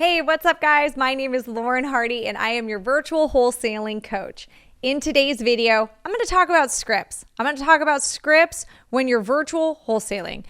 Hey, what's up guys? My name is Lauren Hardy and I am your virtual wholesaling coach. In today's video, I'm going to talk about scripts. I'm going to talk about scripts when you're virtual wholesaling.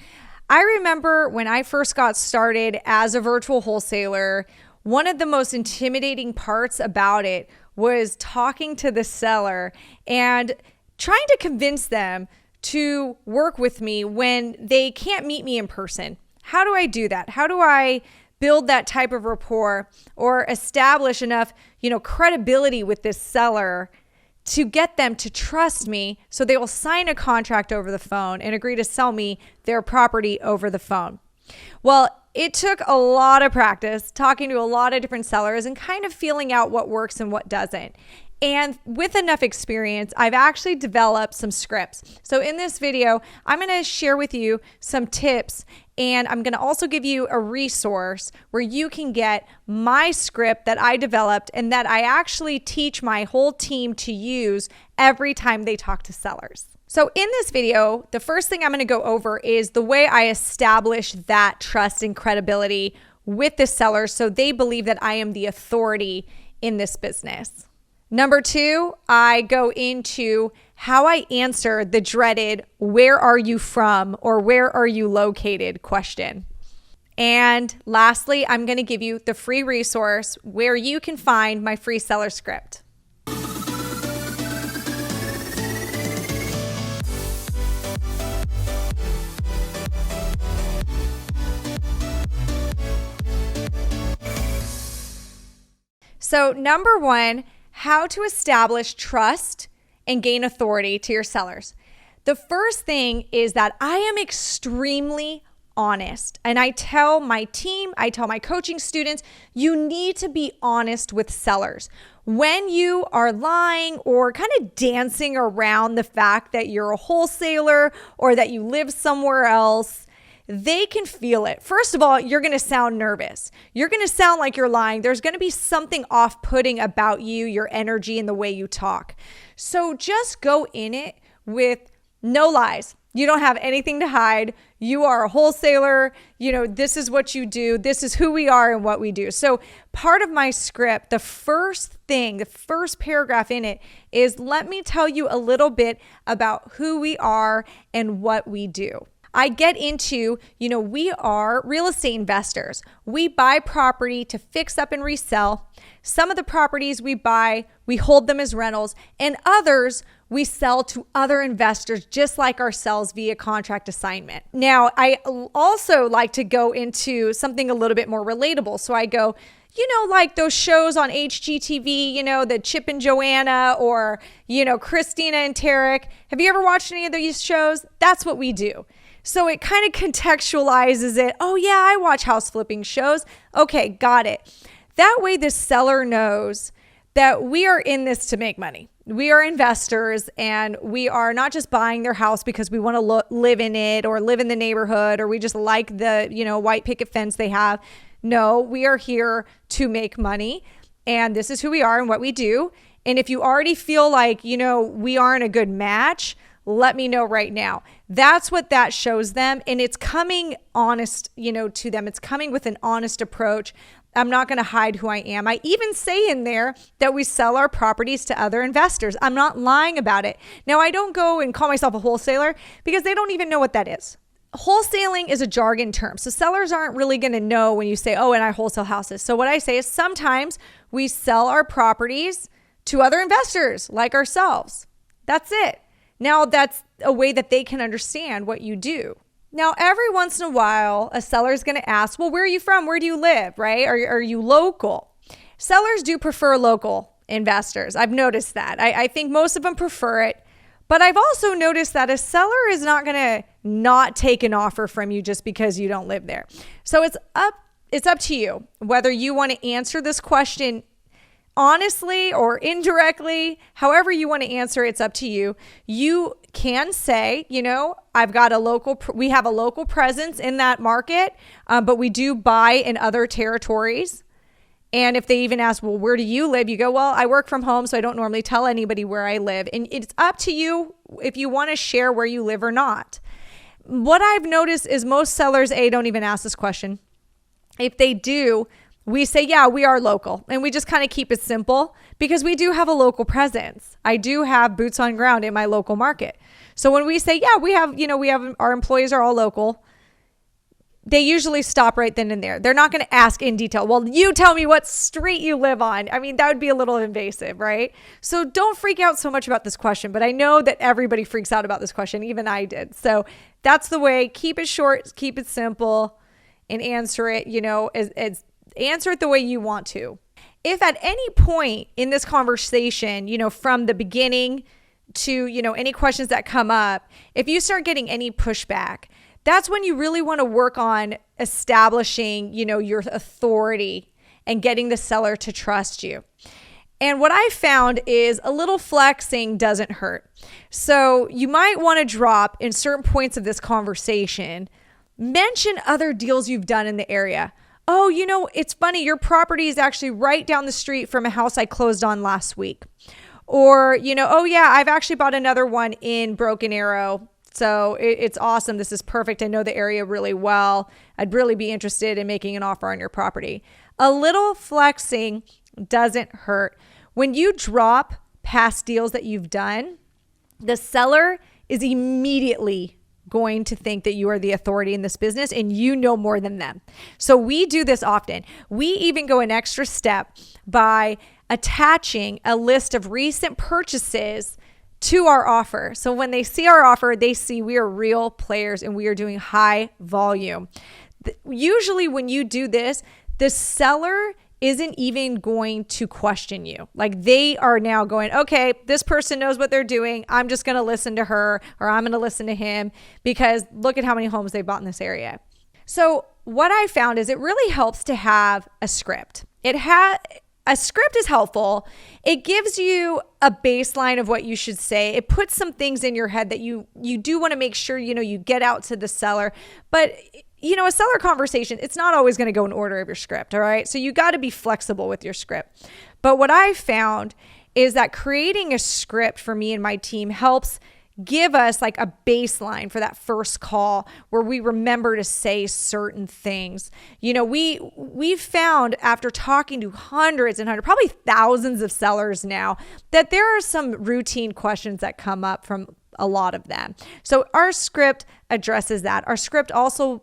I remember when I first got started as a virtual wholesaler, one of the most intimidating parts about it was talking to the seller and trying to convince them to work with me when they can't meet me in person. How do I do that? How do I build that type of rapport or establish enough, credibility with this seller to get them to trust me so they will sign a contract over the phone and agree to sell me their property over the phone? Well, it took a lot of practice talking to a lot of different sellers and kind of feeling out what works and what doesn't. And with enough experience, I've actually developed some scripts. So in this video, I'm going to share with you some tips, and I'm going to also give you a resource where you can get my script that I developed and that I actually teach my whole team to use every time they talk to sellers. So in this video, the first thing I'm going to go over is the way I establish that trust and credibility with the seller so they believe that I am the authority in this business. Number two, I go into how I answer the dreaded, "Where are you from?" or "Where are you located?" question. And lastly, I'm going to give you the free resource where you can find my free seller script. So number one, how to establish trust and gain authority to your sellers. The first thing is that I am extremely honest. And I tell my team, I tell my coaching students, you need to be honest with sellers. When you are lying or kind of dancing around the fact that you're a wholesaler or that you live somewhere else, they can feel it. First of all, you're going to sound nervous. You're going to sound like you're lying. There's going to be something off-putting about you, your energy, and the way you talk. So just go in it with no lies. You don't have anything to hide. You are a wholesaler. This is what you do. This is who we are and what we do. So part of my script, the first paragraph in it is, let me tell you a little bit about who we are and what we do. I get into, we are real estate investors. We buy property to fix up and resell. Some of the properties we buy, we hold them as rentals, and others we sell to other investors just like ourselves via contract assignment. Now, I also like to go into something a little bit more relatable. So I go, like those shows on HGTV, the Chip and Joanna or, Christina and Tarek. Have you ever watched any of these shows? That's what we do. So it kind of contextualizes it. Oh yeah, I watch house flipping shows. Okay, got it. That way the seller knows that we are in this to make money. We are investors and we are not just buying their house because we want to live in it or live in the neighborhood or we just like the, white picket fence they have. No, we are here to make money and this is who we are and what we do. And if you already feel like, we aren't a good match, let me know right now. That's what that shows them. And it's coming honest, to them. It's coming with an honest approach. I'm not going to hide who I am. I even say in there that we sell our properties to other investors. I'm not lying about it. Now, I don't go and call myself a wholesaler because they don't even know what that is. Wholesaling is a jargon term. So sellers aren't really going to know when you say, oh, and I wholesale houses. So what I say is sometimes we sell our properties to other investors like ourselves. That's it. Now, that's a way that they can understand what you do. Now, every once in a while, a seller is going to ask, well, where are you from? Where do you live, right? Are you local? Sellers do prefer local investors. I've noticed that. I think most of them prefer it. But I've also noticed that a seller is not going to not take an offer from you just because you don't live there. So it's up to you whether you want to answer this question honestly or indirectly, however you want to answer, it's up to you. You can say, we have a local presence in that market, but we do buy in other territories. And if they even ask, well, where do you live? You go, well, I work from home, so I don't normally tell anybody where I live. And it's up to you if you want to share where you live or not. What I've noticed is most sellers, don't even ask this question. If they do, we say, yeah, we are local, and we just kind of keep it simple because we do have a local presence. I do have boots on ground in my local market. So when we say, yeah, we have our employees are all local, they usually stop right then and there. They're not going to ask in detail, well, you tell me what street you live on. I mean, that would be a little invasive, right? So don't freak out so much about this question, but I know that everybody freaks out about this question. Even I did. So that's the way. Keep it short, keep it simple, and answer it, answer it the way you want to. If at any point in this conversation, from the beginning to, any questions that come up, if you start getting any pushback, that's when you really want to work on establishing, your authority and getting the seller to trust you. And what I found is a little flexing doesn't hurt. So you might want to drop in certain points of this conversation, mention other deals you've done in the area. Oh, it's funny, your property is actually right down the street from a house I closed on last week. Or, oh yeah, I've actually bought another one in Broken Arrow. So it's awesome. This is perfect. I know the area really well. I'd really be interested in making an offer on your property. A little flexing doesn't hurt. When you drop past deals that you've done, the seller is immediately going to think that you are the authority in this business and you know more than them. So we do this often. We even go an extra step by attaching a list of recent purchases to our offer. So when they see our offer, they see we are real players and we are doing high volume. Usually when you do this, the seller isn't even going to question you. Like they are now going, okay, this person knows what they're doing. I'm just going to listen to her, or I'm going to listen to him because look at how many homes they bought in this area. So what I found is it really helps to have a script. A script is helpful. It gives you a baseline of what you should say. It puts some things in your head that you do want to make sure, you get out to the seller. But, a seller conversation, it's not always going to go in order of your script. All right. So you got to be flexible with your script. But what I found is that creating a script for me and my team helps give us like a baseline for that first call where we remember to say certain things. We've found after talking to hundreds and hundreds, probably thousands of sellers now, that there are some routine questions that come up from a lot of them. So our script addresses that. Our script also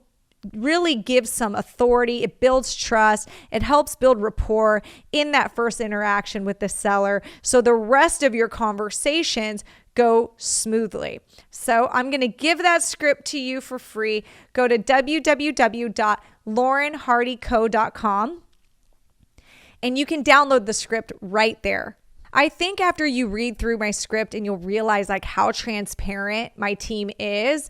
really gives some authority. It builds trust. It helps build rapport in that first interaction with the seller. So the rest of your conversations go smoothly. So I'm going to give that script to you for free. Go to www.laurenhardyco.com and you can download the script right there. I think after you read through my script and you'll realize like how transparent my team is,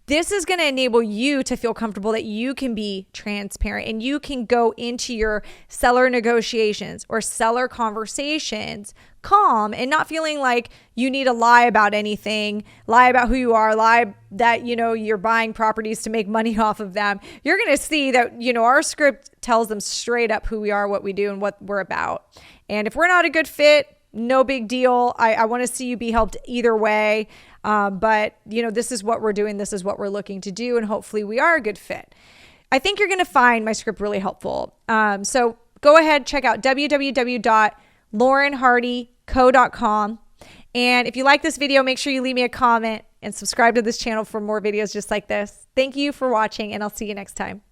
this is going to enable you to feel comfortable that you can be transparent and you can go into your seller negotiations or seller conversations calm and not feeling like you need to lie about anything, lie about who you are, lie that, you're buying properties to make money off of them. You're going to see that, our script tells them straight up who we are, what we do, and what we're about. And if we're not a good fit, no big deal. I want to see you be helped either way. But this is what we're doing. This is what we're looking to do. And hopefully we are a good fit. I think you're going to find my script really helpful. So go ahead, check out www.laurenhardyco.com. And if you like this video, make sure you leave me a comment and subscribe to this channel for more videos just like this. Thank you for watching, and I'll see you next time.